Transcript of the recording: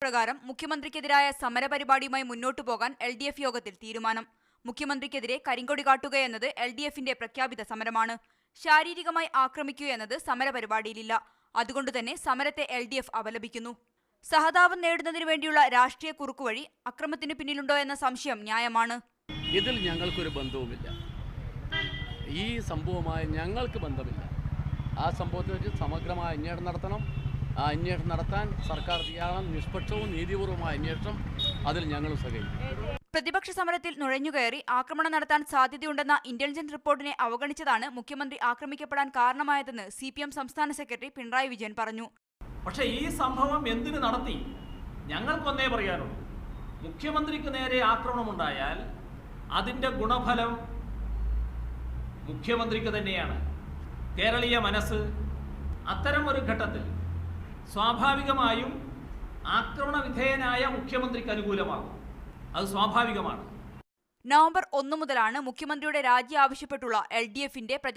പ്രകാരം മുഖ്യമന്ത്രിക്കെതിരായ സമരപരിപാടിയുമായി മുന്നോട്ടു പോകാൻ LDF യോഗത്തിൽ തീരുമാനം. മുഖ്യമന്ത്രിക്കെതിരെ കരിങ്കൊടി കാട്ടുകയെന്നത് LDFന്റെ പ്രഖ്യാപിത സമരമാണ്. ശാരീരികമായി ആക്രമിക്കുകയെന്നത് സമരപരിപാടിയിലില്ല. അതുകൊണ്ടുതന്നെ സമരത്തെ LDF അപലപിക്കുന്നു. സഹതാപം നേടുന്നതിനു വേണ്ടിയുള്ള രാഷ്ട്രീയ കുറുക്കുവഴി അക്രമത്തിന് പിന്നിലുണ്ടോ എന്ന സംശയം ന്യായമാണ്. ഇതിൽ ഞങ്ങൾക്കൊരു ബന്ധവുമില്ല. ഈ സംഭവവുമായി ഞങ്ങൾക്ക് ബന്ധമില്ല. ആ സംഭവത്തെക്കുറിച്ച് സമഗ്രമായ അന്വേഷണം നടത്തണം. ആ അന്വേഷണം നടത്താൻ സർക്കാർ തയ്യാറാണ്. നിഷ്പക്ഷവും നീതിപൂർവമായ അന്വേഷണം അതിൽ ഞങ്ങൾ സഹകരിക്കും. പ്രതിപക്ഷ സമരത്തിൽ നുഴഞ്ഞുകയറി ആക്രമണം നടത്താൻ സാധ്യതയുണ്ടെന്ന ഇന്റലിജൻസ് റിപ്പോർട്ടിനെ അവഗണിച്ചതാണ് മുഖ്യമന്ത്രി ആക്രമിക്കപ്പെടാൻ കാരണമായതെന്ന് CPM സംസ്ഥാന സെക്രട്ടറി പിണറായി വിജയൻ പറഞ്ഞു. പക്ഷേ ഈ സംഭവം എന്തിനു നടത്തി? ഞങ്ങൾക്കൊന്നേ പറയാനുള്ളൂ. മുഖ്യമന്ത്രിക്ക് നേരെ ആക്രമണമുണ്ടായാൽ അതിൻ്റെ ഗുണഫലം മുഖ്യമന്ത്രിക്ക് തന്നെയാണ്. കേരളീയ മനസ്സ് അത്തരം ഒരു ഘട്ടത്തിൽ സ്വാഭാവികമായും ആക്രമണ വിധേയനായ മുഖ്യമന്ത്രിക്ക് അനുകൂലമാകും. അത് സ്വാഭാവികമാണ്. നവംബർ 1 മുതലാണ് മുഖ്യമന്ത്രിയുടെ രാജി ആവശ്യപ്പെട്ടുള്ള LDFന്റെ